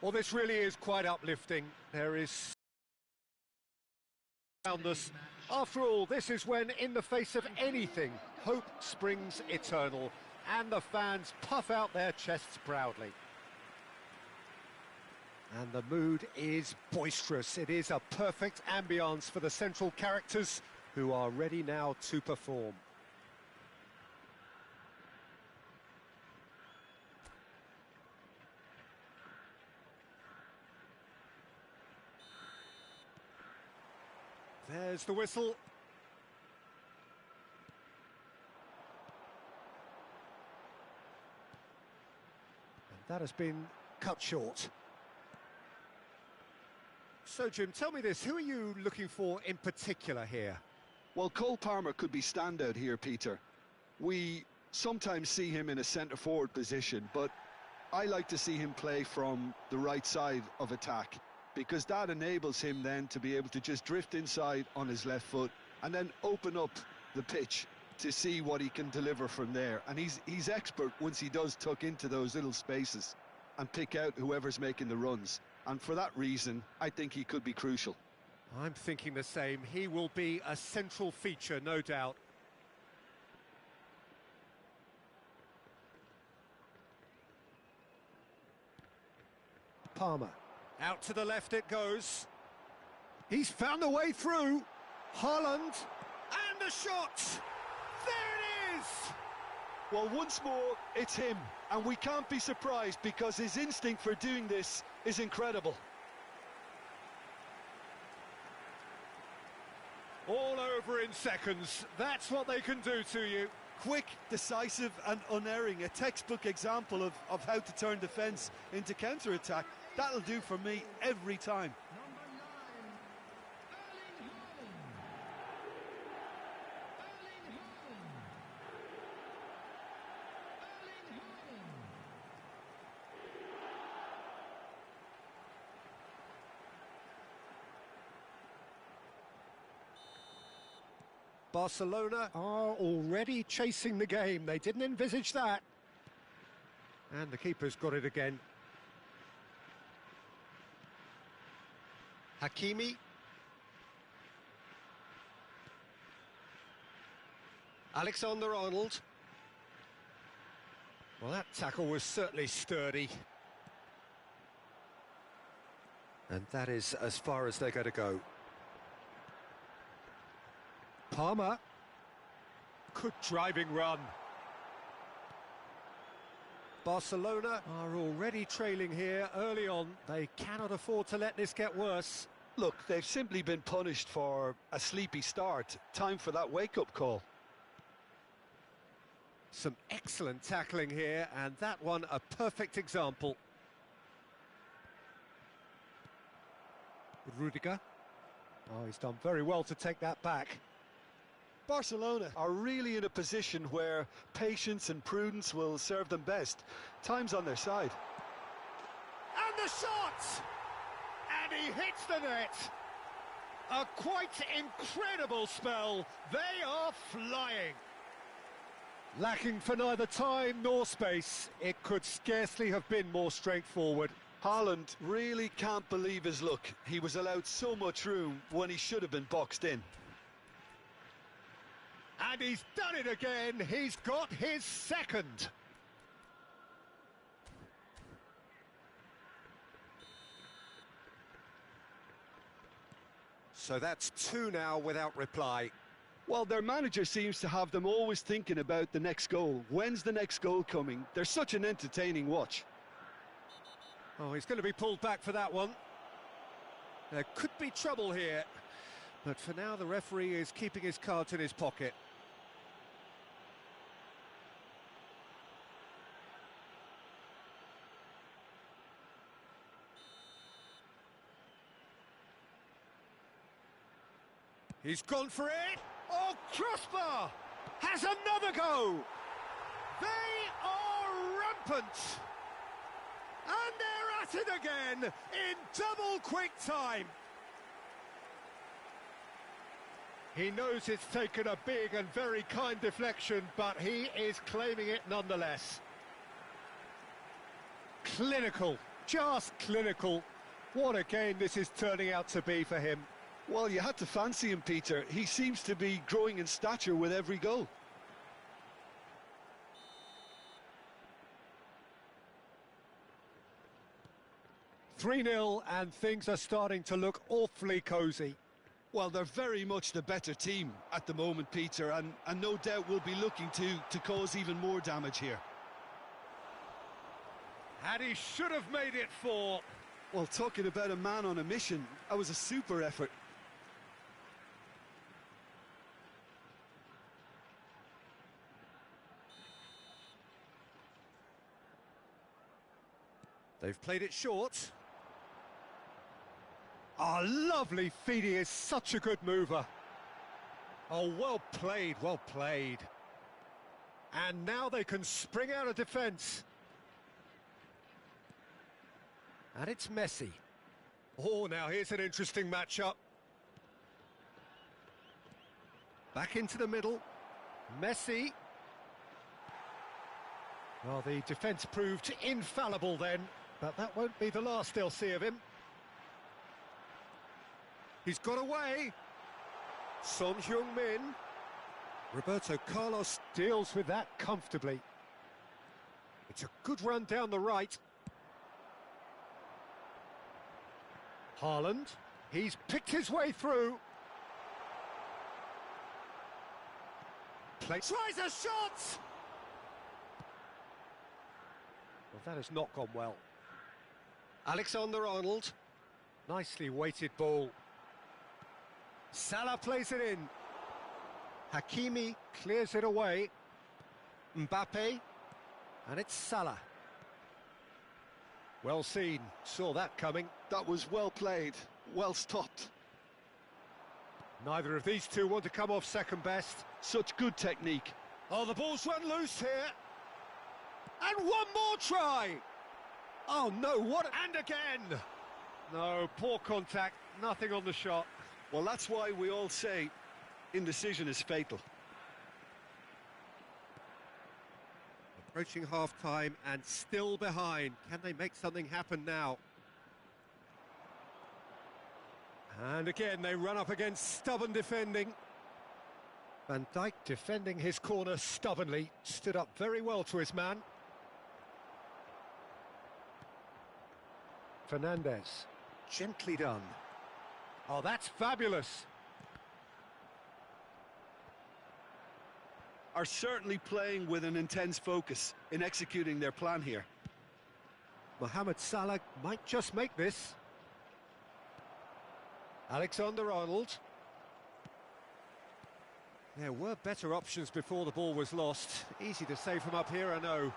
Well, this really is quite uplifting. There is around us. After all, this is when, in the face of anything, hope springs eternal, and the fans puff out their chests proudly. And the mood is boisterous. It is a perfect ambience for the central characters, who are ready now to perform. There's the whistle. And that has been cut short. So, Jim, tell me this, who are you looking for in particular here? Well, Cole Palmer could be standout here, Peter. We sometimes see him in a centre-forward position, but I like to see him play from the right side of attack, because that enables him then to be able to just drift inside on his left foot and then open up the pitch to see what he can deliver from there. And he's expert once he does tuck into those little spaces and pick out whoever's making the runs. And for that reason, I think he could be crucial. I'm thinking the same. He will be a central feature, no doubt. Palmer. Out to the left it goes. He's found a way through. Haaland. And the shot! There it is! Well, once more, it's him. And we can't be surprised because his instinct for doing this is incredible. All over in seconds. That's what they can do to you. Quick, decisive and unerring. A textbook example of how to turn defence into counter-attack. That'll do for me every time. Barcelona are already chasing the game. They didn't envisage that. And the keeper's got it again. Hakimi. Alexander-Arnold. Well, that tackle was certainly sturdy. And that is as far as they're going to go. Palmer. Good driving run. Barcelona are already trailing here early on. They cannot afford to let this get worse. Look, they've simply been punished for a sleepy start. Time for that wake-up call. Some excellent tackling here, and that one a perfect example. Rudiger. Oh, he's done very well to take that back. Barcelona are really in a position where patience and prudence will serve them best. Time's on their side. And the shot! And he hits the net! A quite incredible spell. They are flying. Lacking for neither time nor space. It could scarcely have been more straightforward. Haaland really can't believe his luck. He was allowed so much room when he should have been boxed in. And he's done it again. He's got his second. So that's two now without reply. Well, their manager seems to have them always thinking about the next goal. When's the next goal coming? They're such an entertaining watch. Oh, he's going to be pulled back for that one. There could be trouble here. But for now, the referee is keeping his cards in his pocket. He's gone for it. Oh, crossbar! Has another go! They are rampant! And they're at it again in double quick time. He knows it's taken a big and very kind deflection, but he is claiming it nonetheless. Clinical, Just clinical. What a game this is turning out to be for him. Well, you had to fancy him, Peter. He seems to be growing in stature with every goal. "3-0 and things are starting to look awfully cosy. Well, they're very much the better team at the moment, Peter, and no doubt will be looking to cause even more damage here. And he should have made it 4. Well, talking about a man on a mission, that was a super effort. They've played it short. Oh, lovely feed, he is such a good mover. Oh, well played, well played. And now they can spring out of defence. And it's Messi. Oh, now here's an interesting matchup. Back into the middle. Messi. Well, the defence proved infallible then, but that won't be the last they'll see of him. He's got away. Son Heung-min. Roberto Carlos deals with that comfortably. It's a good run down the right. Haaland. He's picked his way through. Tries a shot! Well, that has not gone well. Alexander-Arnold. Nicely weighted ball. Salah plays it in. Hakimi clears it away. Mbappe. And it's Salah. Well seen. Saw that coming. That was well played, well stopped. Neither of these two want to come off second best. Such good technique. Oh, the ball's run loose here. And one more try. Oh, no, what... And again. No, poor contact, nothing on the shot. Well, that's why we all say indecision is fatal. Approaching half-time and still behind. Can they make something happen now? And again, they run up against stubborn defending. Van Dijk defending his corner stubbornly. Stood up very well to his man. Fernandes. Gently done. Oh, that's fabulous. Are certainly playing with an intense focus in executing their plan here. Mohamed Salah might just make this. Alexander-Arnold. There were better options before the ball was lost. Easy to say from up here, I know. Now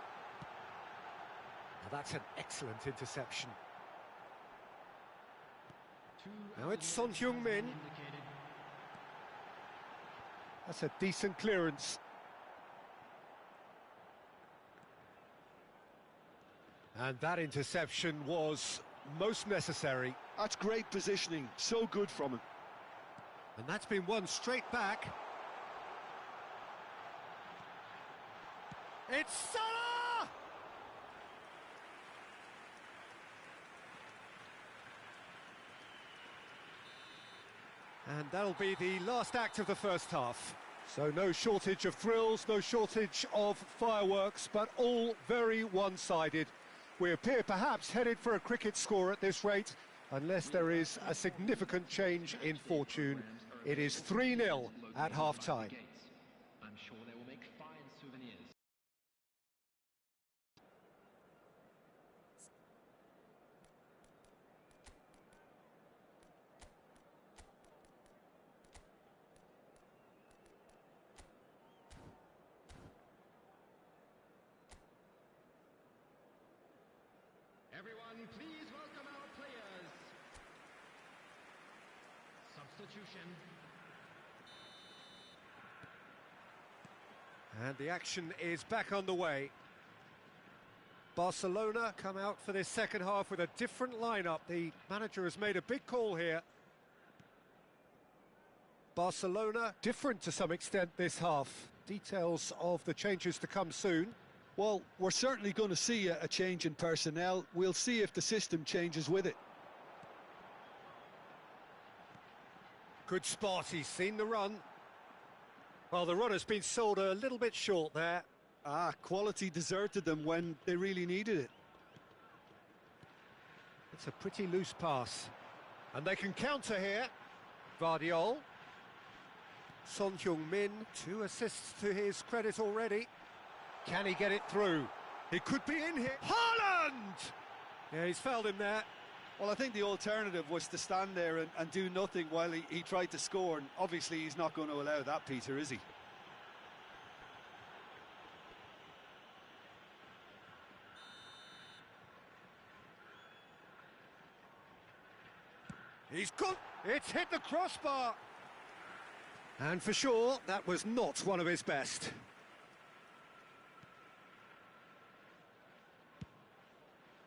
that's an excellent interception. Now it's Son Heung-min. That's a decent clearance. And that interception was most necessary. That's great positioning, so good from him. And that's been won straight back. It's Salah! And that'll be the last act of the first half. So no shortage of thrills, no shortage of fireworks, but all very one-sided. We appear perhaps headed for a cricket score at this rate, unless there is a significant change in fortune. It is 3-0 at half-time. I'm sure they will make fine souvenirs. Everyone, please welcome our players. Substitution. And the action is back underway. Barcelona come out for this second half with a different lineup. The manager has made a big call here. Barcelona different to some extent this half. Details of the changes to come soon. Well, we're certainly going to see a change in personnel. We'll see if the system changes with it. Good spot, he's seen the run. Well, the run has been sold a little bit short there. Quality deserted them when they really needed it. It's a pretty loose pass. And they can counter here. Vardiol. Son Heung-min, 2 assists to his credit already. Can he get it through? He could be in here. Haaland! Yeah, he's fouled him there. Well, I think the alternative was to stand there and do nothing while he tried to score. And obviously he's not going to allow that, Peter, is he? He's good. It's hit the crossbar. And for sure, that was not one of his best.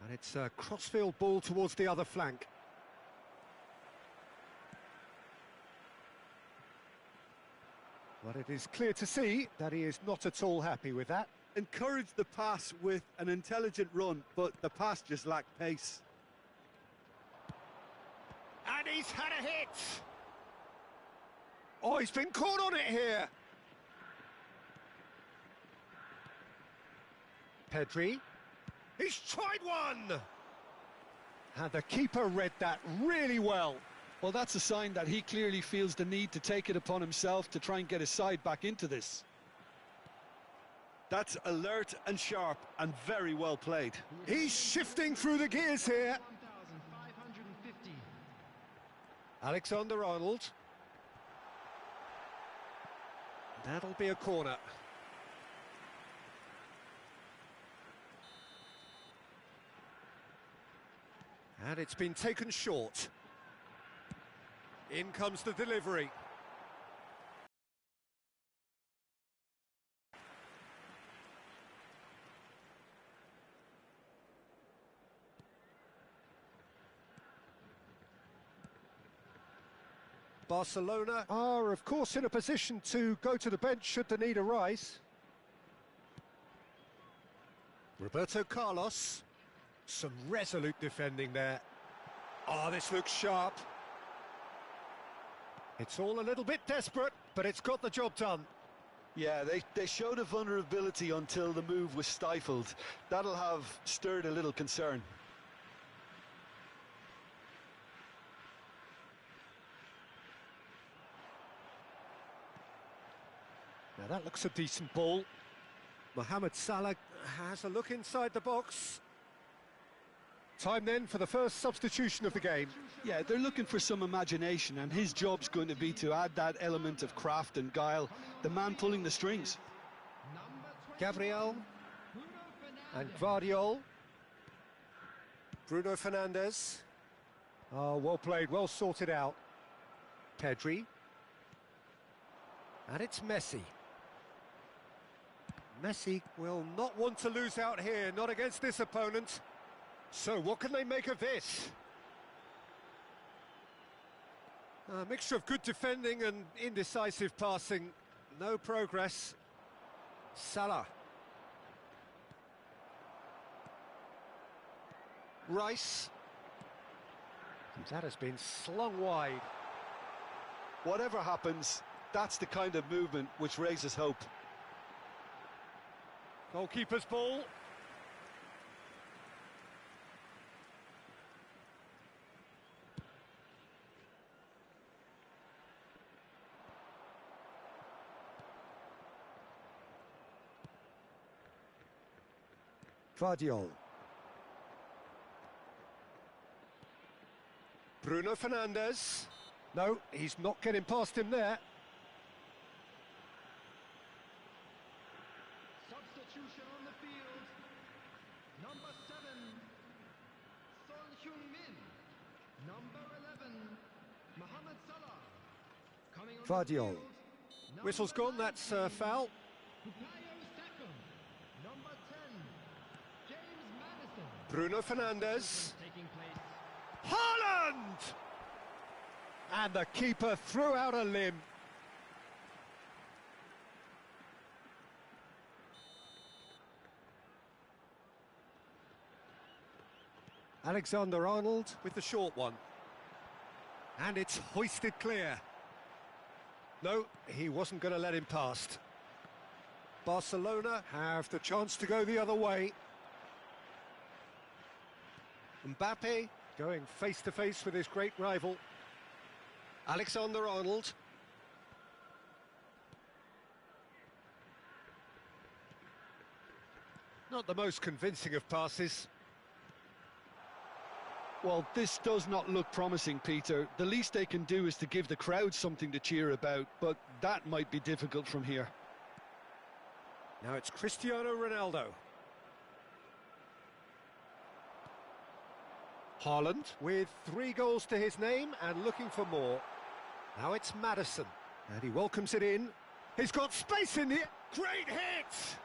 And it's a crossfield ball towards the other flank. But it is clear to see that he is not at all happy with that. Encouraged the pass with an intelligent run, but the pass just lacked pace. And he's had a hit! Oh, he's been caught on it here! Pedri. He's tried one! And the keeper read that really well. Well, that's a sign that he clearly feels the need to take it upon himself to try and get his side back into this. That's alert and sharp and very well played. He's shifting through the gears here. 1,550. Alexander-Arnold. That'll be a corner. And it's been taken short. In comes the delivery. Barcelona are, of course, in a position to go to the bench should the need arise. Roberto Carlos. Some resolute defending there. Oh, this looks sharp. It's all a little bit desperate, but it's got the job done. Yeah, they showed a vulnerability until the move was stifled. That'll have stirred a little concern. Now that looks a decent ball. Mohamed Salah has a look inside the box. Time then for the first substitution of the game. Yeah, they're looking for some imagination, and his job's going to be to add that element of craft and guile, the man pulling the strings. Gabriel and Gvardiol. Bruno Fernandes. Oh, well played, well sorted out. Pedri. And it's Messi. Messi will not want to lose out here, not against this opponent. So what can they make of this? A mixture of good defending and indecisive passing. No progress. Salah. Rice. That has been slung wide. Whatever happens, that's the kind of movement which raises hope. Goalkeeper's ball. Gvardiol. Bruno Fernandes. No, he's not getting past him there. Substitution on the field. Number 7, Son Heung-min. Number 11, Mohamed Salah. Coming on Gvardiol. the field. Whistle's gone, that's a foul. Bukayo Saka. Number 10, James Maddison. Bruno Fernandes. Taking place. Haaland! And the keeper threw out a limb. Alexander-Arnold with the short one. And it's hoisted clear. No, he wasn't going to let him past. Barcelona have the chance to go the other way. Mbappe going face-to-face with his great rival. Alexander-Arnold. Not the most convincing of passes. Well, this does not look promising, Peter. The least they can do is to give the crowd something to cheer about, but that might be difficult from here. Now it's Cristiano Ronaldo. Haaland with 3 goals to his name and looking for more. Now it's Maddison, and he welcomes it in. He's got space in the... Great hit!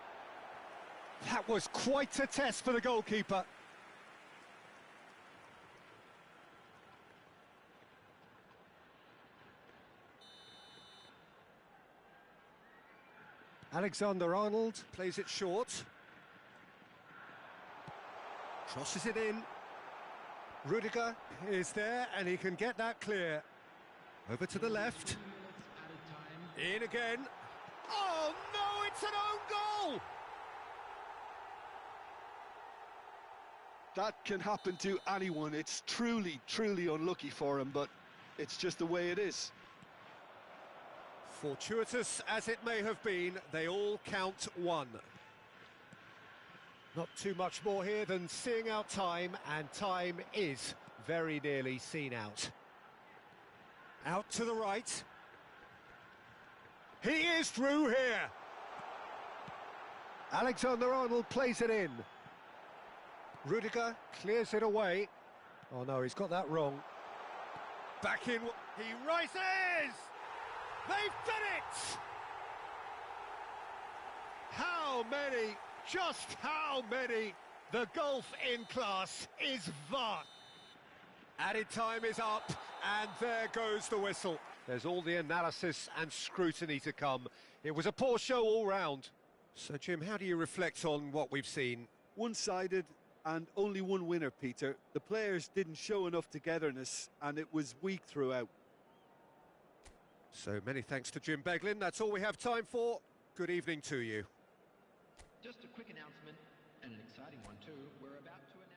That was quite a test for the goalkeeper. Alexander-Arnold plays it short. Crosses it in. Rudiger is there and he can get that clear. Over to the left. In again. Oh no, it's an own goal! That can happen to anyone. It's truly, truly unlucky for him, but it's just the way it is. Fortuitous as it may have been, they all count 1. Not too much more here than seeing out time, and time is very nearly seen out. Out to the right. He is through here. Alexander-Arnold plays it in. Rudiger clears it away. Oh no, he's got that wrong. Back in. He rises! They've done it! How many, just how many? The gulf in class is vast. Added time is up, and there goes the whistle. There's all the analysis and scrutiny to come. It was a poor show all round. So, Jim, how do you reflect on what we've seen? One-sided and only one winner, Peter. The players didn't show enough togetherness, and it was weak throughout. So many thanks to Jim Beglin. That's all we have time for. Good evening to you. Just a quick announcement, and an exciting one too. We're about to announce...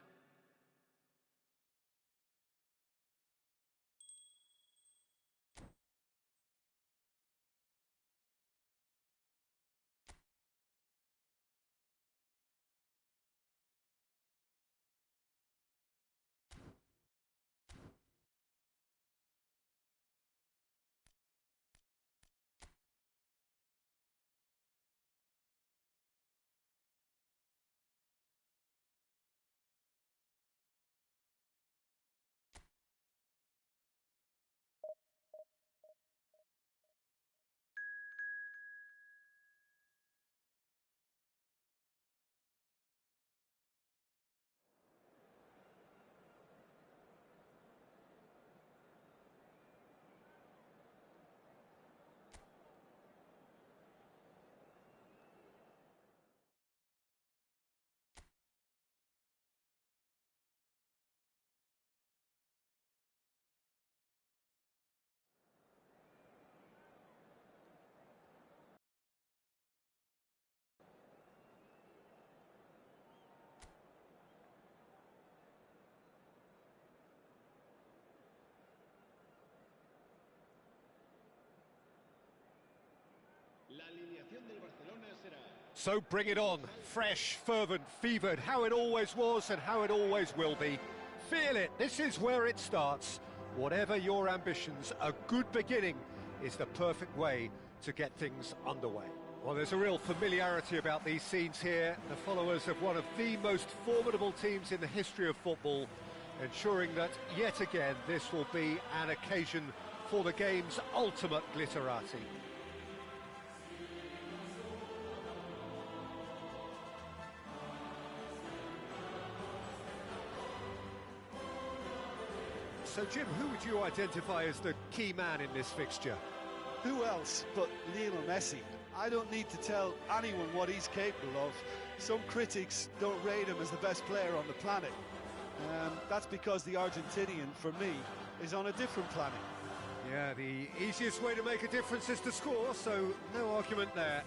So bring it on. Fresh, fervent, fevered, how it always was and how it always will be. Feel it. This is where it starts. Whatever your ambitions, a good beginning is the perfect way to get things underway. Well, there's a real familiarity about these scenes here. The followers of one of the most formidable teams in the history of football, ensuring that yet again this will be an occasion for the game's ultimate glitterati. So, Jim, who would you identify as the key man in this fixture? Who else but Lionel Messi? I don't need to tell anyone what he's capable of. Some critics don't rate him as the best player on the planet. That's because the Argentinian, for me, is on a different planet. Yeah, the easiest way to make a difference is to score, so no argument there.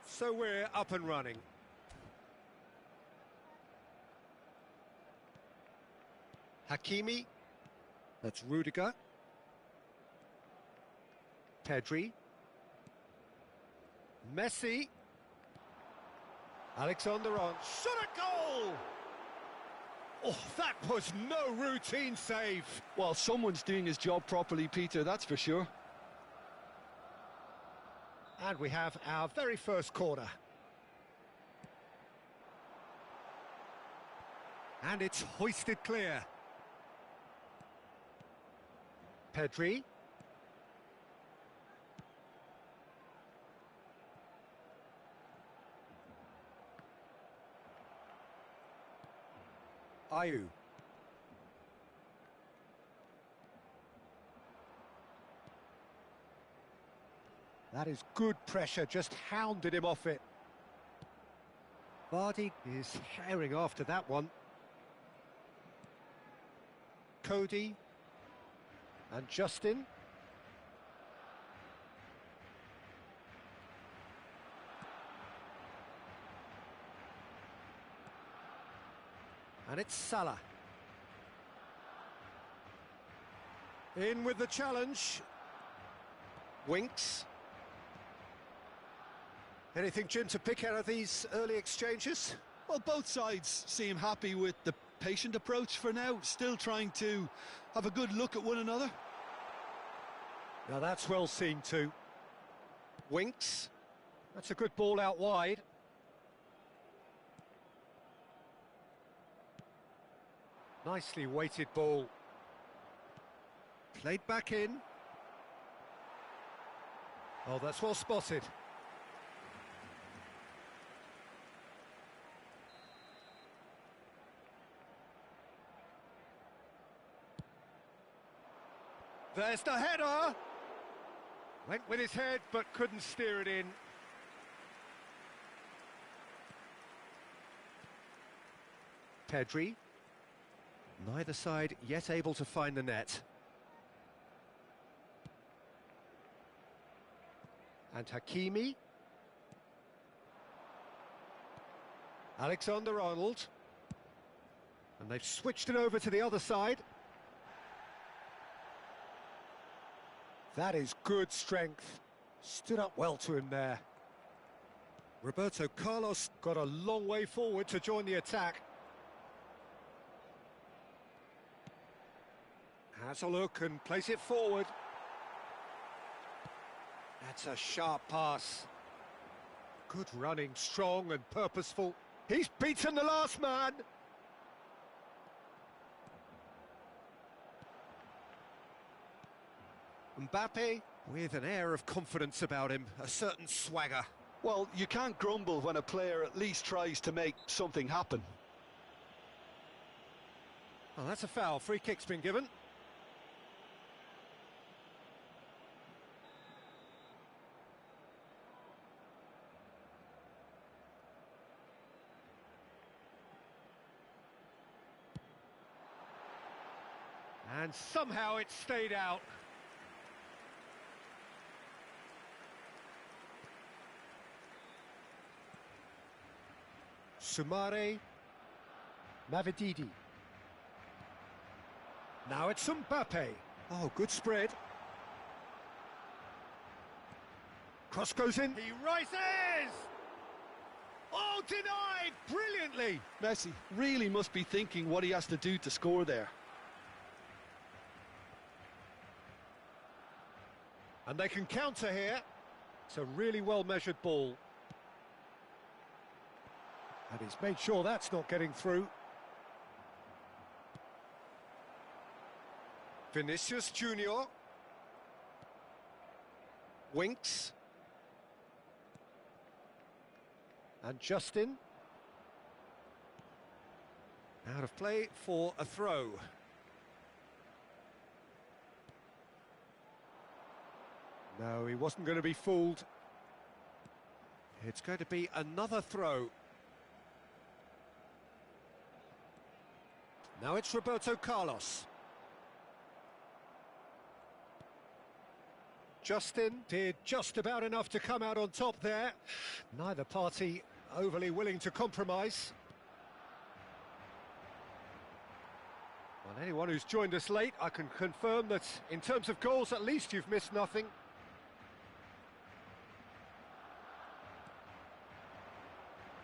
So we're up and running. Hakimi. That's Rudiger. Pedri. Messi. Alexander-Arnold. Shot a goal! Oh, that was no routine save. Well, someone's doing his job properly, Peter, that's for sure. And we have our very first corner. And it's hoisted clear. Pedri. Ayew. That is good pressure, just hounded him off it. Vardy is herring after that one. Cody. And Justin. And it's Salah. In with the challenge. Winks. Anything, Jim, to pick out of these early exchanges? Well, both sides seem happy with the patient approach for now, still trying to have a good look at one another. Now that's well seen too. Winks. That's a good ball out wide. Nicely weighted ball. Played back in. Oh, that's well spotted. There's the header! Went with his head, but couldn't steer it in. Pedri. Neither side yet able to find the net. And Hakimi. Alexander-Arnold. And they've switched it over to the other side. That is good strength. Stood up well to him there. Roberto Carlos got a long way forward to join the attack. Has a look and plays it forward. That's a sharp pass. Good running, strong and purposeful. He's beaten the last man. Mbappe with an air of confidence about him, a certain swagger. Well, you can't grumble when a player at least tries to make something happen. Oh, that's a foul. Free kick's been given. And somehow it stayed out. Sumare. Mavididi. Now it's Mbappe. Oh, good spread. Cross goes in. He rises! Oh, denied! Brilliantly! Messi really must be thinking what he has to do to score there. And they can counter here. It's a really well-measured ball. And he's made sure that's not getting through. Vinicius Junior. Winks. And Justin. Out of play for a throw. No, he wasn't going to be fooled. It's going to be another throw. Now it's Roberto Carlos. Justin did just about enough to come out on top there. Neither party overly willing to compromise. Well, anyone who's joined us late, I can confirm that in terms of goals, at least you've missed nothing.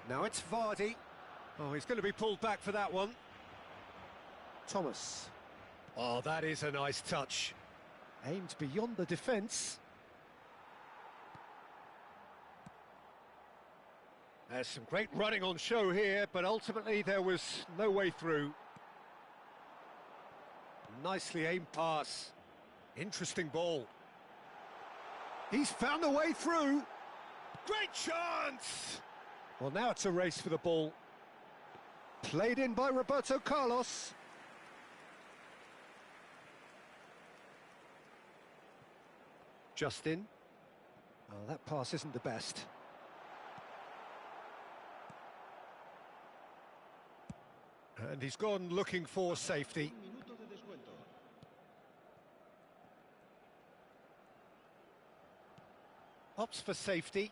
Now it's Vardy. Oh, he's going to be pulled back for that one. Thomas. Oh, that is a nice touch. Aimed beyond the defence. There's some great running on show here, but ultimately there was no way through. Nicely aimed pass. Interesting ball. He's found a way through. Great chance! Well, now it's a race for the ball. Played in by Roberto Carlos. Justin. Oh, that pass isn't the best. And he's gone looking for safety. Opts for safety.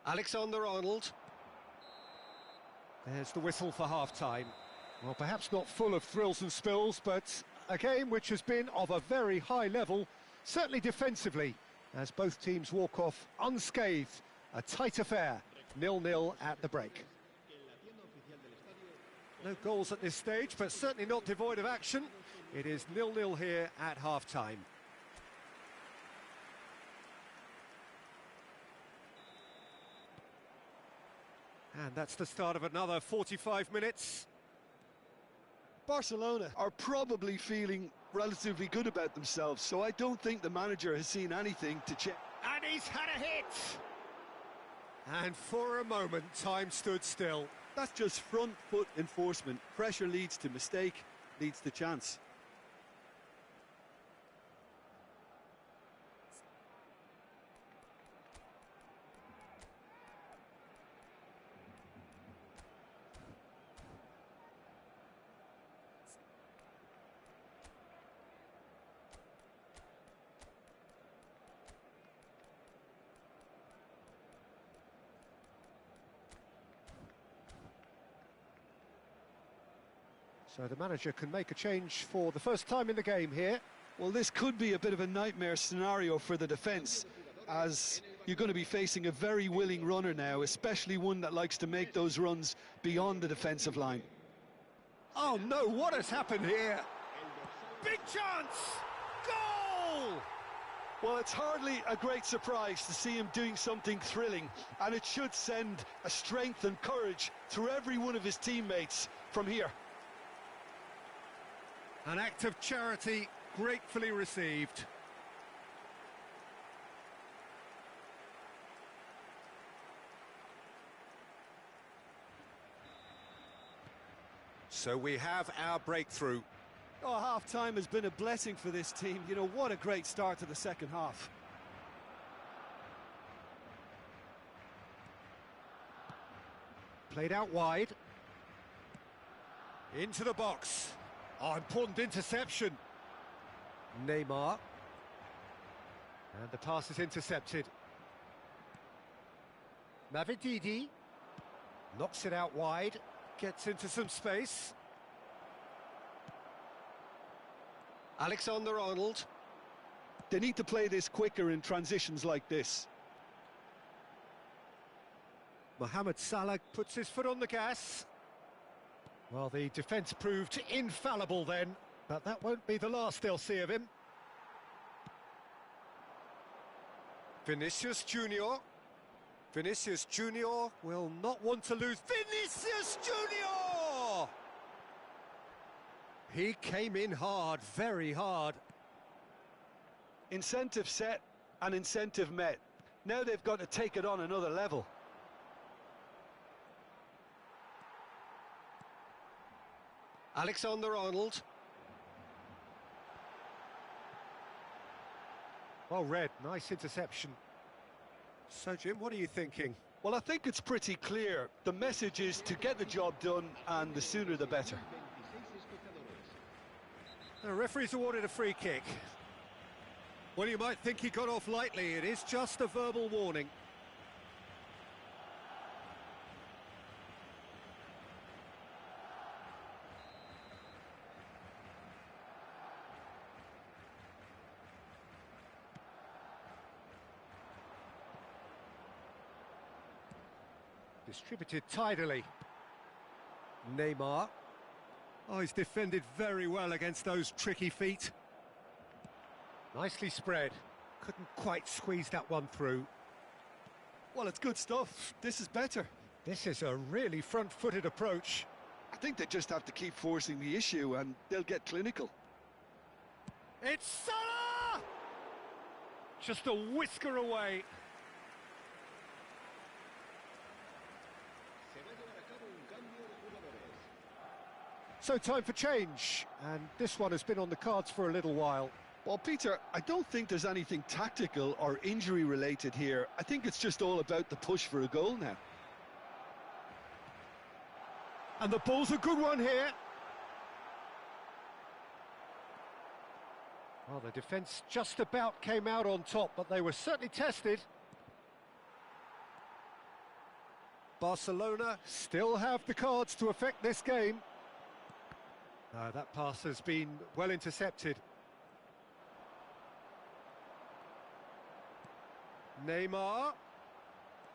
Alexander-Arnold. There's the whistle for half-time. Well, perhaps not full of thrills and spills, but a game which has been of a very high level, certainly defensively, as both teams walk off unscathed. A tight affair, 0-0 at the break. No goals at this stage, but certainly not devoid of action. It is 0-0 here at half-time. And that's the start of another 45 minutes. Barcelona are probably feeling relatively good about themselves, so I don't think the manager has seen anything to check. And he's had a hit! And for a moment, time stood still. That's just front foot enforcement. Pressure leads to mistake, leads to chance. So the manager can make a change for the first time in the game here. Well, this could be a bit of a nightmare scenario for the defence, as you're going to be facing a very willing runner now, especially one that likes to make those runs beyond the defensive line. Oh no, what has happened here? Big chance! Goal! Well, it's hardly a great surprise to see him doing something thrilling, and it should send a strength and courage through every one of his teammates from here. An act of charity gratefully received. So we have our breakthrough. Oh, half-time has been a blessing for this team. You know, what a great start to the second half. Played out wide. Into the box. Oh, important interception. Neymar. And the pass is intercepted. Mavididi. Knocks it out wide. Gets into some space. Alexander-Arnold. They need to play this quicker in transitions like this. Mohamed Salah puts his foot on the gas. Well, the defence proved infallible then, but that won't be the last they'll see of him. Vinicius Junior. Vinicius Junior will not want to lose. Vinicius Junior! He came in hard, very hard. Incentive set and incentive met. Now they've got to take it on another level. Alexander-Arnold. Well read, nice interception. So, Jim, what are you thinking? Well, I think it's pretty clear. The message is to get the job done, and the sooner the better. The referee's awarded a free kick. Well, you might think he got off lightly. It is just a verbal warning. Distributed tidily. Neymar. Oh, he's defended very well against those tricky feet. Nicely spread. Couldn't quite squeeze that one through. Well, it's good stuff. This is better. This is a really front-footed approach. I think they just have to keep forcing the issue, and they'll get clinical. It's Salah! Just a whisker away. So time for change, and this one has been on the cards for a little while. Well, Peter, I don't think there's anything tactical or injury-related here. I think it's just all about the push for a goal now. And the ball's a good one here. Well, the defence just about came out on top, but they were certainly tested. Barcelona still have the cards to affect this game. That pass has been well intercepted. Neymar.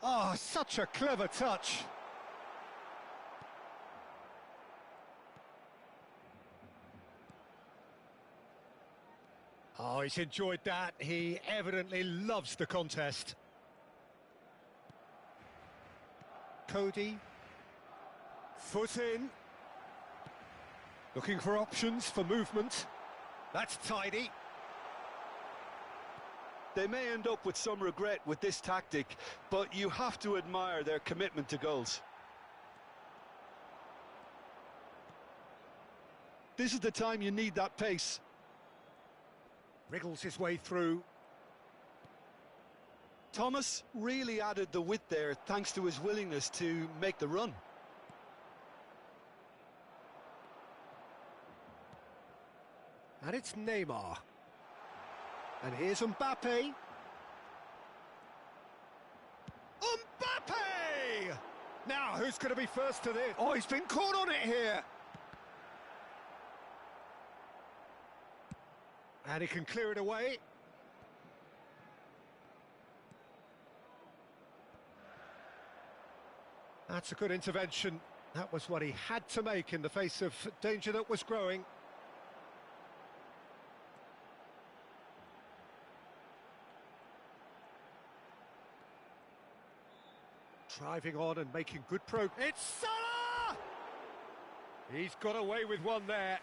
Oh, such a clever touch. Oh, he's enjoyed that. He evidently loves the contest. Cody. Foot in. Looking for options for movement. That's tidy. They may end up with some regret with this tactic, but you have to admire their commitment to goals. This is the time you need that pace. Wriggles his way through. Thomas really added the width there thanks to his willingness to make the run. And it's Neymar. And here's Mbappe. Mbappe! Now, who's going to be first to this? Oh, he's been caught on it here. And he can clear it away. That's a good intervention. That was what he had to make in the face of danger that was growing. Driving on and making good progress. It's Salah! He's got away with one there.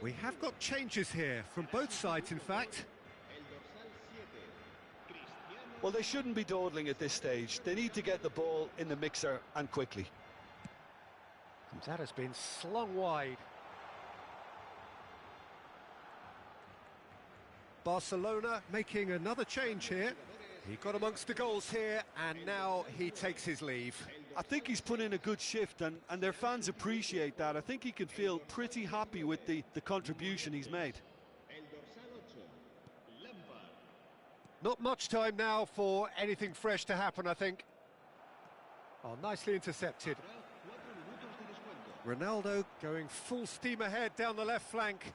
We have got changes here, from both sides in fact. Well, they shouldn't be dawdling at this stage. They need to get the ball in the mixer, and quickly. And that has been slung wide. Barcelona making another change here. He got amongst the goals here, and now he takes his leave. I think he's put in a good shift, and their fans appreciate that. I think he can feel pretty happy with the contribution he's made. Not much time now for anything fresh to happen, I think. Oh, nicely intercepted. Ronaldo going full steam ahead down the left flank.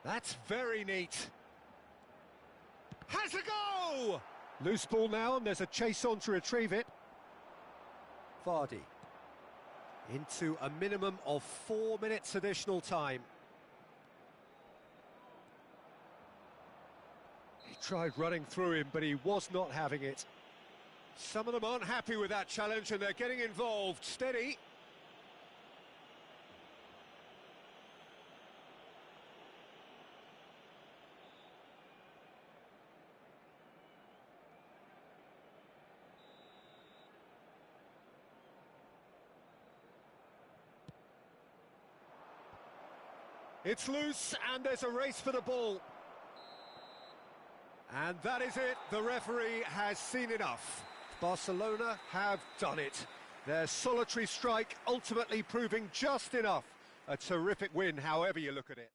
That's very neat. Has a go! Loose ball now, and there's a chase on to retrieve it. Vardy. Into a minimum of 4 minutes additional time. He tried running through him, but he was not having it. Some of them aren't happy with that challenge, and they're getting involved. Steady. It's loose and there's a race for the ball. And that is it, the referee has seen enough. Barcelona have done it. Their solitary strike ultimately proving just enough. A terrific win, however you look at it.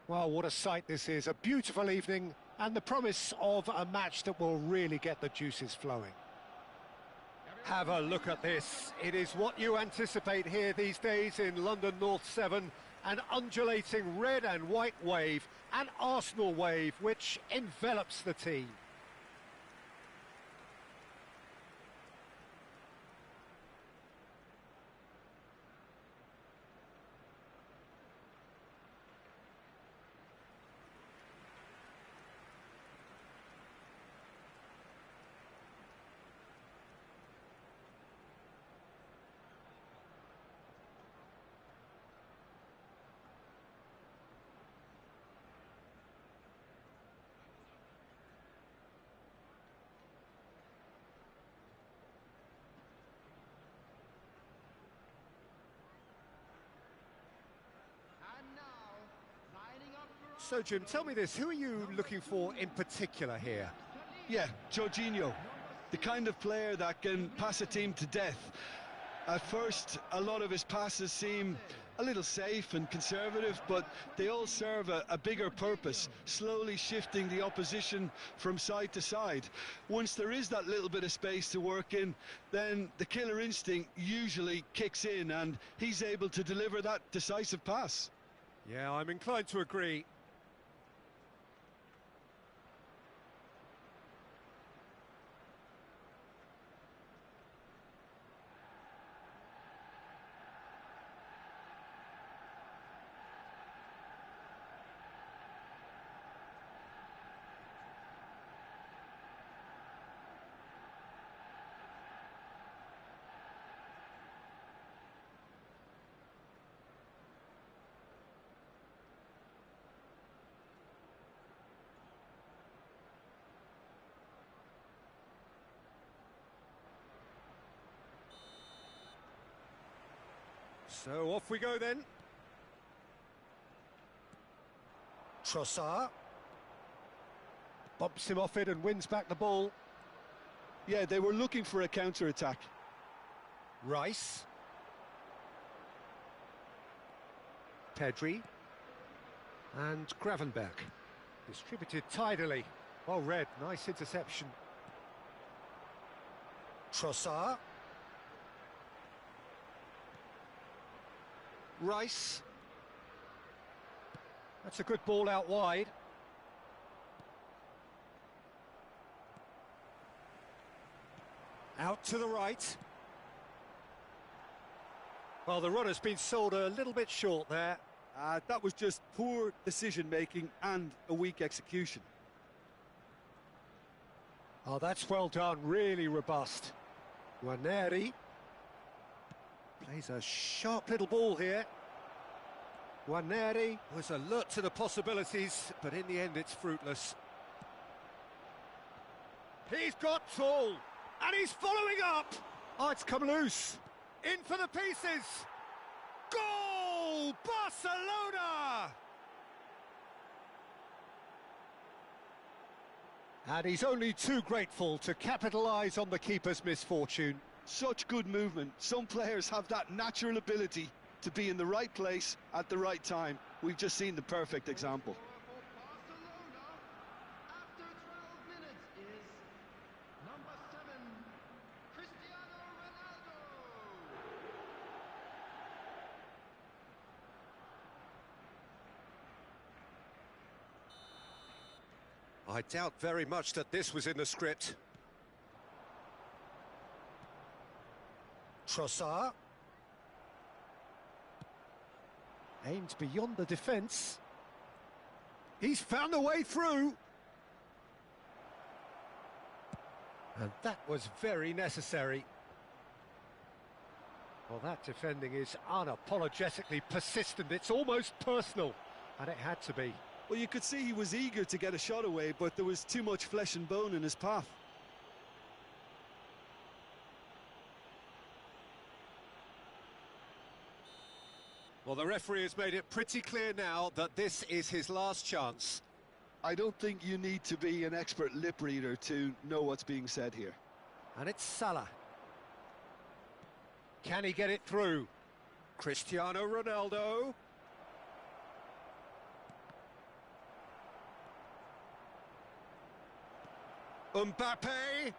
Well, what a sight this is. A beautiful evening and the promise of a match that will really get the juices flowing. Have a look at this. It is what you anticipate here these days in London North 7. An undulating red and white wave, an Arsenal wave which envelops the team. So, Jim, tell me this, who are you looking for in particular here? Yeah, Jorginho, the kind of player that can pass a team to death. At first, a lot of his passes seem a little safe and conservative, but they all serve a bigger purpose, slowly shifting the opposition from side to side. Once there is that little bit of space to work in, then the killer instinct usually kicks in and he's able to deliver that decisive pass. Yeah, I'm inclined to agree. So off we go then. Trossard. Bumps him off it and wins back the ball. Yeah, they were looking for a counter-attack. Rice. Pedri. And Gravenberg. Distributed tidily. Well read, nice interception. Trossard. Rice. That's a good ball out wide. Out to the right. Well, the runner's been sold a little bit short there. That was just poor decision-making and a weak execution. Oh, that's well done, really robust. Guarneri plays a sharp little ball here. Guarneri was alert to the possibilities, but in the end it's fruitless. He's got tall, and he's following up. Oh, it's come loose. In for the pieces. Goal, Barcelona! And he's only too grateful to capitalise on the keeper's misfortune. Such good movement. Some players have that natural ability to be in the right place at the right time. We've just seen the perfect example. I doubt very much that this was in the script. Trossard. Aimed beyond the defence. He's found a way through. And that was very necessary. Well, that defending is unapologetically persistent. It's almost personal. And it had to be. Well, you could see he was eager to get a shot away, but there was too much flesh and bone in his path. Well, the referee has made it pretty clear now that this is his last chance. I don't think you need to be an expert lip reader to know what's being said here. And it's Salah. Can he get it through? Cristiano Ronaldo. Mbappe.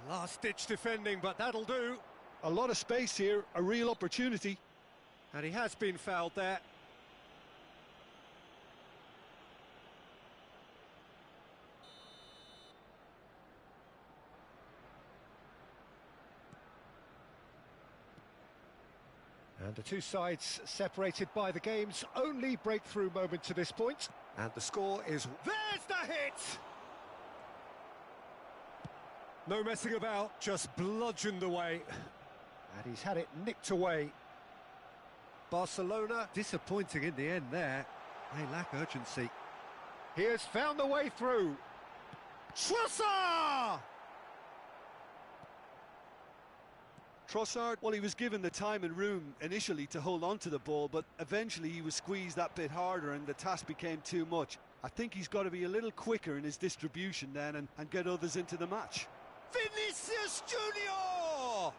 Last-ditch defending, but that'll do. A lot of space here, a real opportunity. And he has been fouled there. And the two sides separated by the game's only breakthrough moment to this point. And the score is... There's the hit! No messing about, just bludgeoned away. And he's had it nicked away. Barcelona disappointing in the end there. They lack urgency. He has found the way through. Trossard! Trossard, well, he was given the time and room initially to hold on to the ball, but eventually he was squeezed that bit harder and the task became too much. I think he's got to be a little quicker in his distribution then and get others into the match. Vinicius Junior!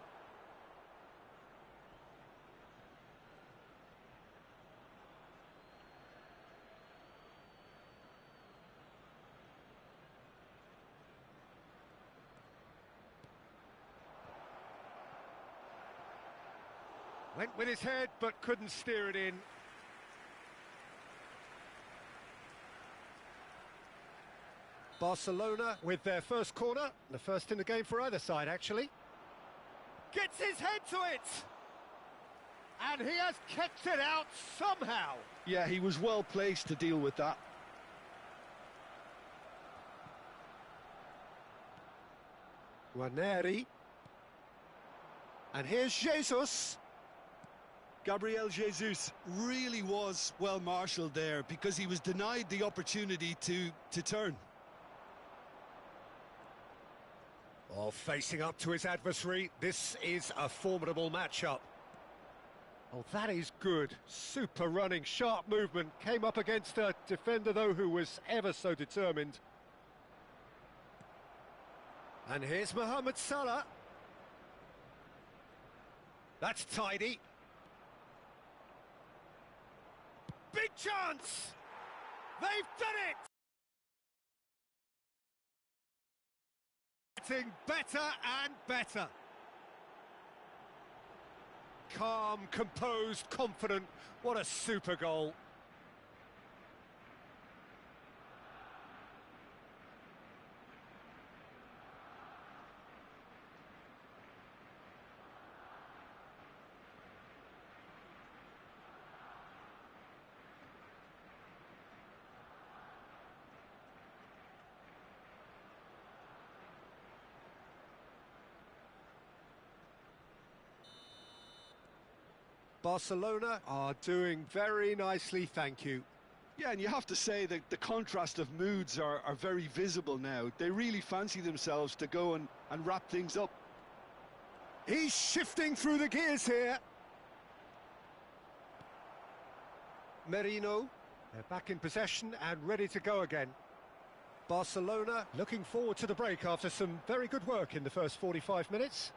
Went with his head, but couldn't steer it in. Barcelona with their first corner, the first in the game for either side, actually. Gets his head to it! And he has kept it out somehow. Yeah, he was well placed to deal with that. Guarneri. And here's Jesus. Gabriel Jesus really was well marshalled there because he was denied the opportunity to turn. Oh, facing up to his adversary, this is a formidable matchup. Oh, that is good. Super running, sharp movement. Came up against a defender, though, who was ever so determined. And here's Mohamed Salah. That's tidy. Big chance! They've done it! Getting better and better. Calm, composed, confident. What a super goal. Barcelona are doing very nicely, thank you. Yeah, and you have to say that the contrast of moods are very visible now. They really fancy themselves to go and wrap things up. He's shifting through the gears here. Merino, they're back in possession and ready to go again. Barcelona looking forward to the break after some very good work in the first 45 minutes.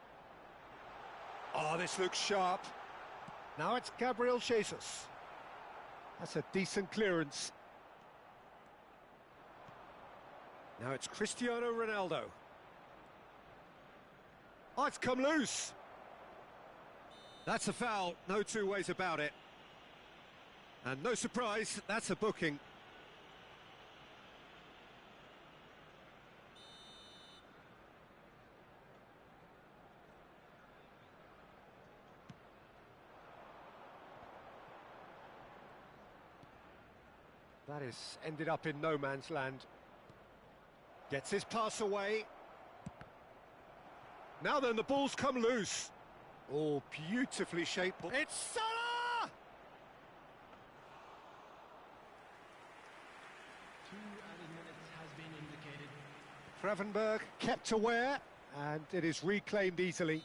Oh, this looks sharp. Now it's Gabriel Jesus. That's a decent clearance. Now it's Cristiano Ronaldo. Oh, it's come loose. That's a foul, no two ways about it. And no surprise, that's a booking. That is ended up in no man's land. Gets his pass away. Now then, the ball's come loose. Oh, beautifully shaped ball. It's Salah! 2 added minutes has been indicated. Gravenberg kept aware, and it is reclaimed easily.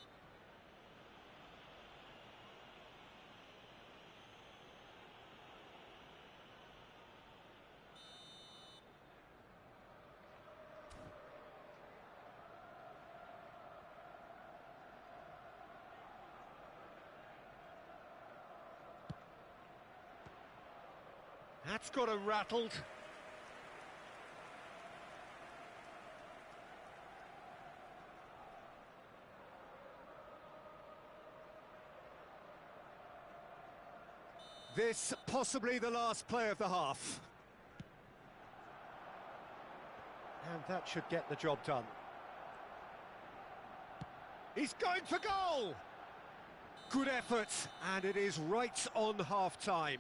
That's got him rattled. This possibly the last play of the half. And that should get the job done. He's going for goal! Good effort, and it is right on half-time.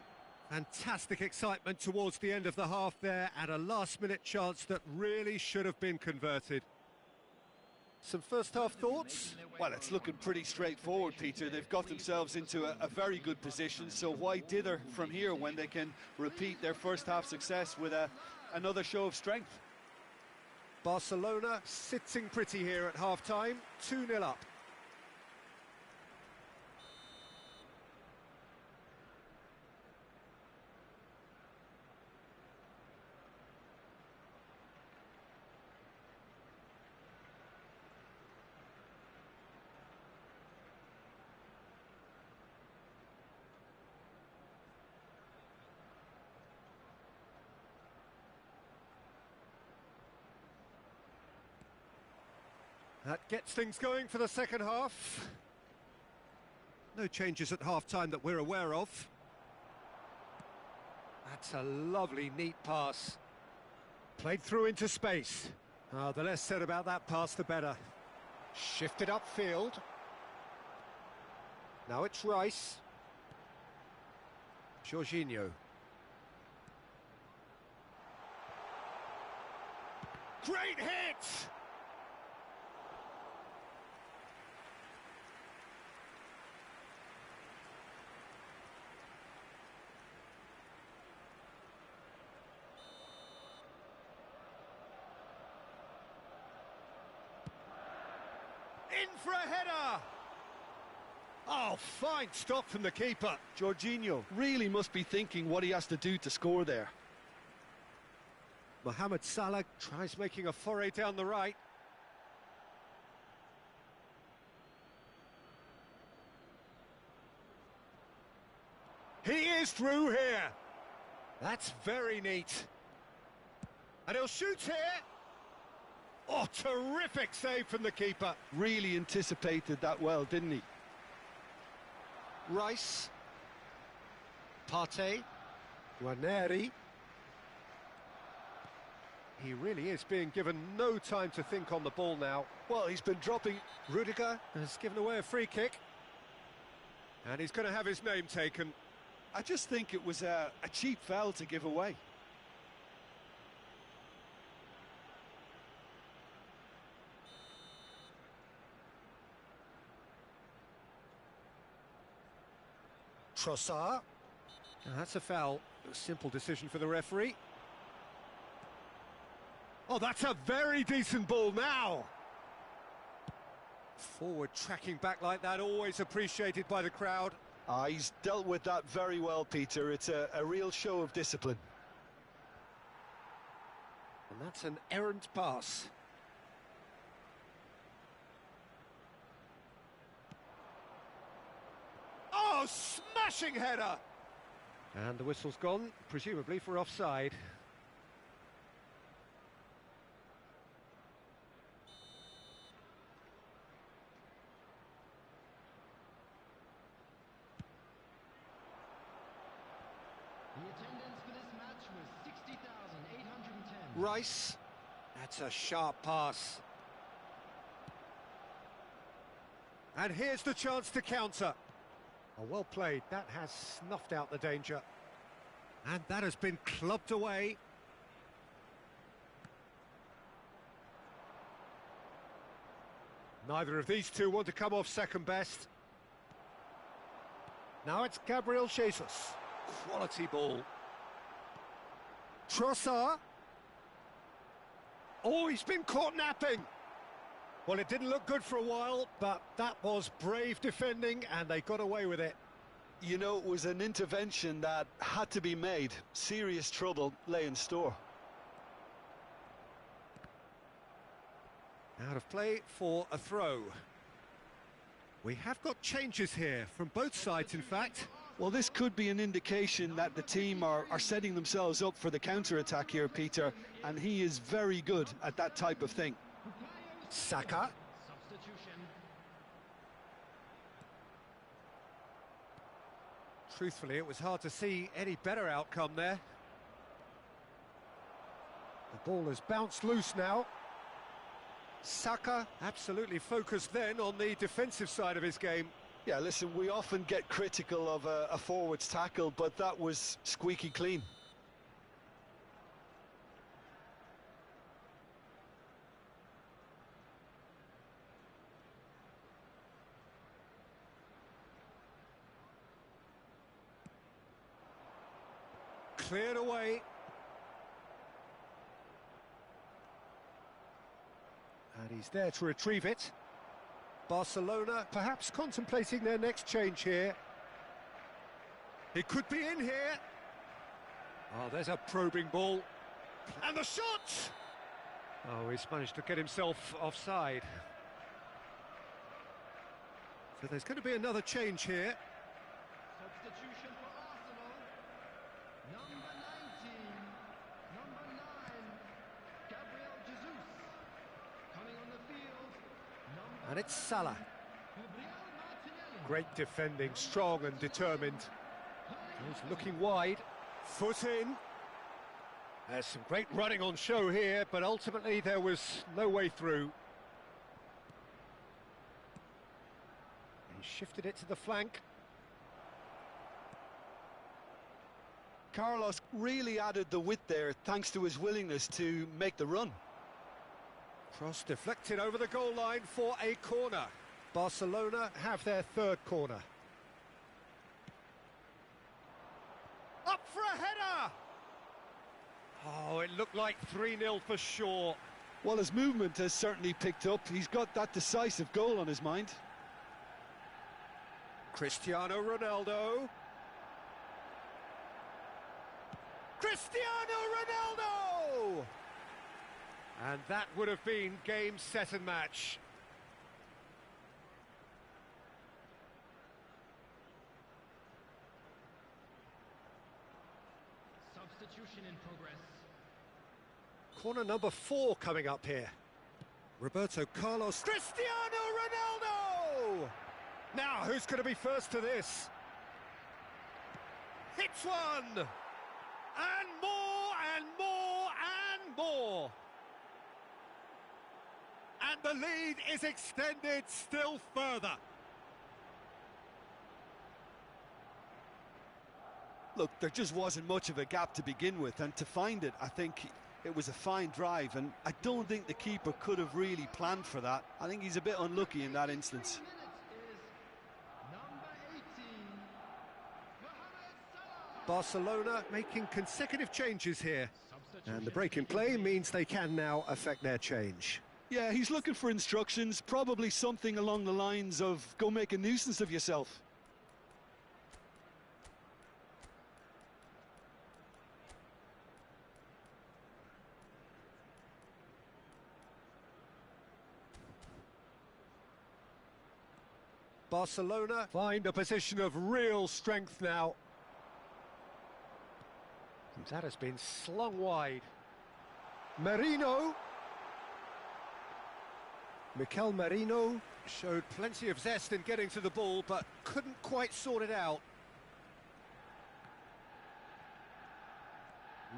Fantastic excitement towards the end of the half there, and a last-minute chance that really should have been converted. Some first-half thoughts? Well, it's looking pretty straightforward, Peter. They've got themselves into a very good position, so why dither from here when they can repeat their first-half success with another show of strength? Barcelona sitting pretty here at half-time, 2-0 up. That gets things going for the second half. No changes at half-time that we're aware of. That's a lovely, neat pass. Played through into space. The less said about that pass, the better. Shifted upfield. Now it's Rice. Jorginho. Great hit! In for a header! Oh, fine stop from the keeper. Jorginho really must be thinking what he has to do to score there. Mohamed Salah tries making a foray down the right. He is through here. That's very neat. And he'll shoot here. Oh, terrific save from the keeper. Really anticipated that well, didn't he? Rice. Partey. Guarneri. He really is being given no time to think on the ball now. Well, he's been dropping. Rudiger has given away a free kick. And he's going to have his name taken. I just think it was a cheap foul to give away. Trossard. That's a foul. A simple decision for the referee. Oh, that's a very decent ball now. Forward tracking back like that, always appreciated by the crowd. He's dealt with that very well, Peter. It's a real show of discipline. And that's an errant pass. Oh, smashing header! And the whistle's gone, presumably for offside. The attendance for this match was 60,810. Rice. That's a sharp pass. And here's the chance to counter. Oh, well played. That has snuffed out the danger. And that has been clubbed away. Neither of these two want to come off second best. Now it's Gabriel Jesus. Quality ball. Trossard. Oh, he's been caught napping. Well, it didn't look good for a while, but that was brave defending, and they got away with it. You know, it was an intervention that had to be made. Serious trouble lay in store. Out of play for a throw. We have got changes here, from both sides, in fact. Well, this could be an indication that the team are setting themselves up for the counter-attack here, Peter, and he is very good at that type of thing. Saka. Substitution. Truthfully, it was hard to see any better outcome there. The ball has bounced loose now. Saka absolutely focused then on the defensive side of his game. Yeah, listen, we often get critical of a forward's tackle, but that was squeaky clean. Cleared away. And he's there to retrieve it. Barcelona perhaps contemplating their next change here. He could be in here. Oh, there's a probing ball. And the shot! Oh, he's managed to get himself offside. So there's going to be another change here. Substitution for Arsenal. Number 19. Number 9. Gabriel Jesus. Coming on the field. Number And it's Salah. Gabriel Martinelli. Great defending, strong and determined. He's looking wide. Foot in. There's some great running on show here, but ultimately there was no way through. He shifted it to the flank. Carlos really added the width there thanks to his willingness to make the run. Cross deflected over the goal line for a corner. Barcelona have their third corner. Up for a header! Oh, it looked like 3-0 for sure. Well, his movement has certainly picked up. He's got that decisive goal on his mind. Cristiano Ronaldo. Cristiano Ronaldo! And that would have been game, set and match. Substitution in progress. Corner number 4 coming up here. Roberto Carlos. Cristiano Ronaldo! Now, who's going to be first to this? Hits one! And more, and more, and more! And the lead is extended still further. Look, there just wasn't much of a gap to begin with, and to find it, I think it was a fine drive, and I don't think the keeper could have really planned for that. I think he's a bit unlucky in that instance. Barcelona making consecutive changes here, and the break in play means they can now affect their change. Yeah, he's looking for instructions, probably something along the lines of go make a nuisance of yourself. Barcelona find a position of real strength now. That has been slung wide. Merino. Mikel Merino showed plenty of zest in getting to the ball, but couldn't quite sort it out.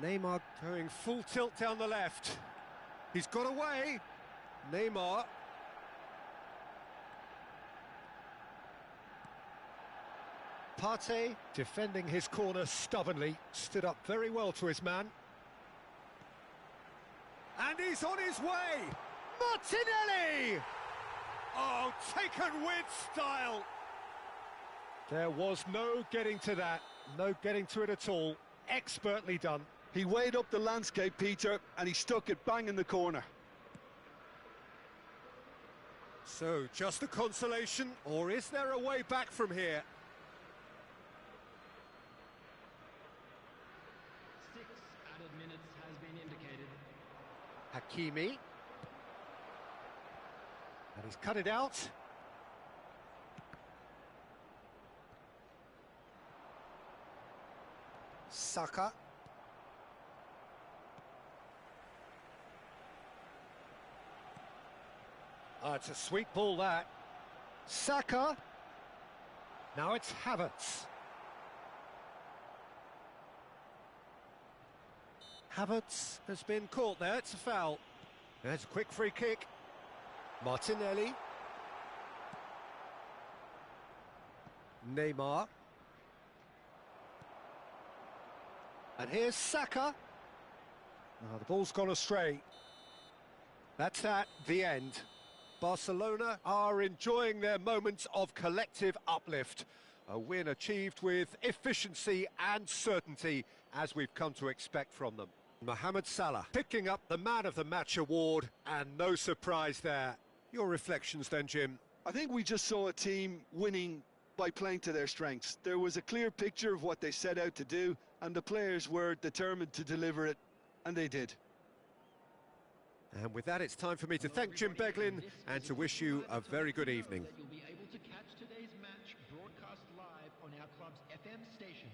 Neymar going full tilt down the left. He's got away. Neymar. Partey, defending his corner stubbornly, stood up very well to his man. And he's on his way! Martinelli! Oh, taken with style! There was no getting to that, no getting to it at all. Expertly done. He weighed up the landscape, Peter, and he stuck it bang in the corner. So, just a consolation, or is there a way back from here? 6 added minutes has been indicated. Hakimi. And he's cut it out. Saka. Oh, it's a sweet ball, that. Saka. Now it's Havertz. Havertz has been caught there, it's a foul. There's a quick free kick. Martinelli. Neymar. And here's Saka. Oh, the ball's gone astray. That's at the end. Barcelona are enjoying their moments of collective uplift. A win achieved with efficiency and certainty, as we've come to expect from them. Mohamed Salah picking up the Man of the Match award, and no surprise there. Your reflections then, Jim? I think we just saw a team winning by playing to their strengths. There was a clear picture of what they set out to do, and the players were determined to deliver it, and they did. And with that, it's time for me to thank Jim Beglin and to wish you a very good evening. You'll be able to catch today's match broadcast live on our club's FM station.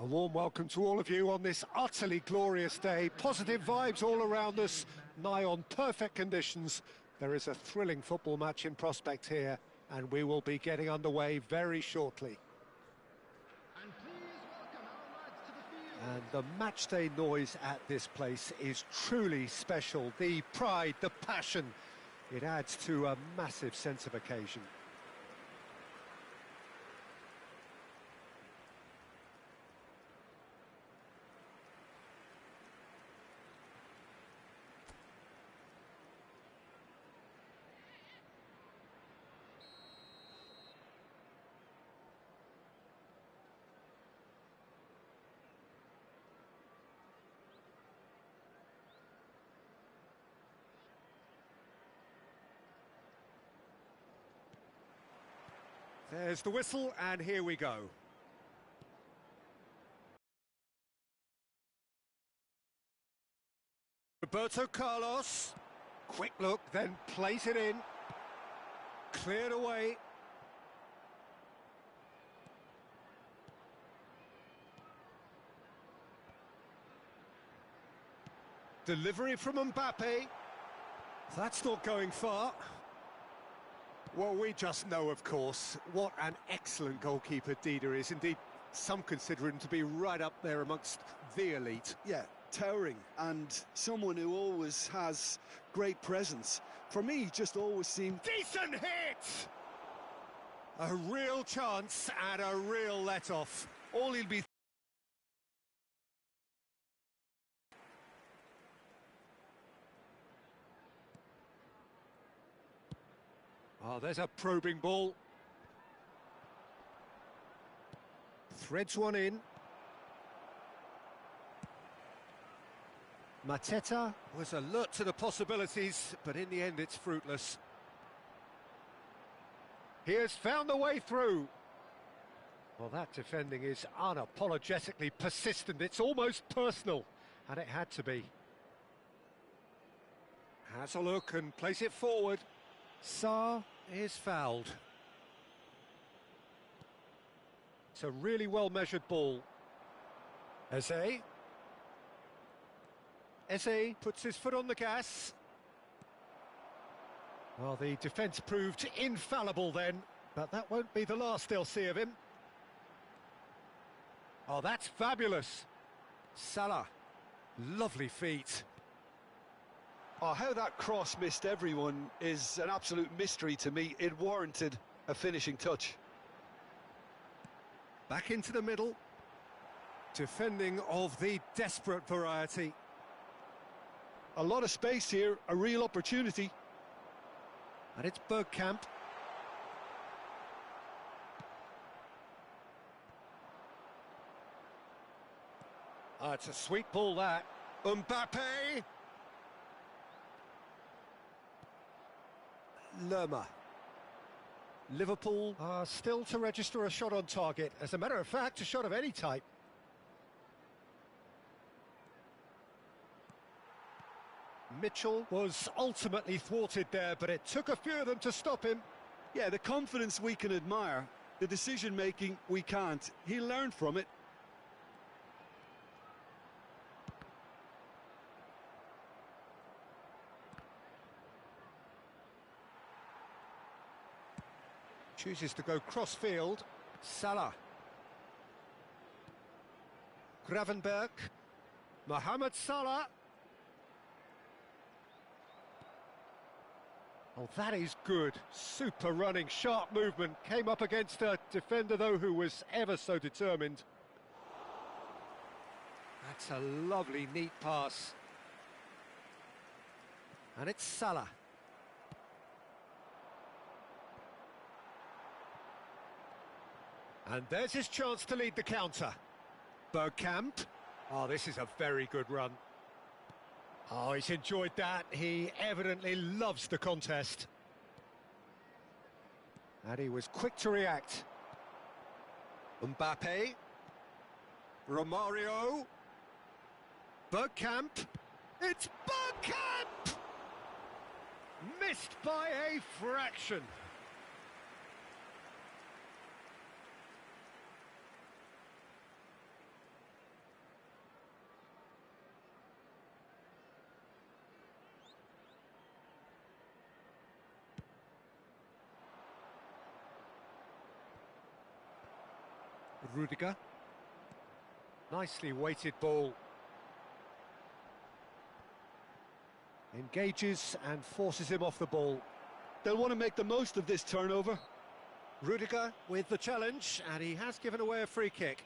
A warm welcome to all of you on this utterly glorious day. Positive vibes all around us, nigh on perfect conditions. There is a thrilling football match in prospect here, and we will be getting underway very shortly. And please welcome our lads to the field. And the matchday noise at this place is truly special. The pride, the passion, it adds to a massive sense of occasion. There's the whistle, and here we go. Roberto Carlos. Quick look, then plays it in. Cleared away. Delivery from Mbappe. That's not going far. Well, we just know, of course, what an excellent goalkeeper Dida is. Indeed, some consider him to be right up there amongst the elite. Yeah, towering, and someone who always has great presence. For me, just always seemed... Decent hit! A real chance and a real let-off. All he'll be... Oh, there's a probing ball. Threads one in. Mateta was alert to the possibilities, but in the end it's fruitless. He has found the way through. Well, that defending is unapologetically persistent. It's almost personal, and it had to be. Has a look and plays it forward. Sarr is fouled. It's a really well-measured ball. Eze puts his foot on the gas. Well, the defence proved infallible then, but that won't be the last they'll see of him. Oh, that's fabulous. Salah, lovely feet. Oh, how that cross missed everyone is an absolute mystery to me. It warranted a finishing touch. Back into the middle. Defending of the desperate variety. A lot of space here, a real opportunity. And it's Bergkamp. Ah, it's a sweet ball, that. Mbappe! Lerma. Liverpool are still to register a shot on target. As a matter of fact, a shot of any type. Mitchell was ultimately thwarted there, but it took a few of them to stop him. Yeah, the confidence we can admire, the decision-making we can't. He learned from it. Chooses to go cross-field. Salah. Gravenberg. Mohamed Salah. Oh, that is good. Super running, sharp movement. Came up against a defender, though, who was ever so determined. That's a lovely, neat pass. And it's Salah. And there's his chance to lead the counter. Bergkamp. Oh, this is a very good run. Oh, he's enjoyed that. He evidently loves the contest. And he was quick to react. Mbappe. Romario. Bergkamp. It's Bergkamp! Missed by a fraction. Rudiger. Nicely weighted ball. Engages and forces him off the ball. They'll want to make the most of this turnover. Rudiger with the challenge, and he has given away a free kick.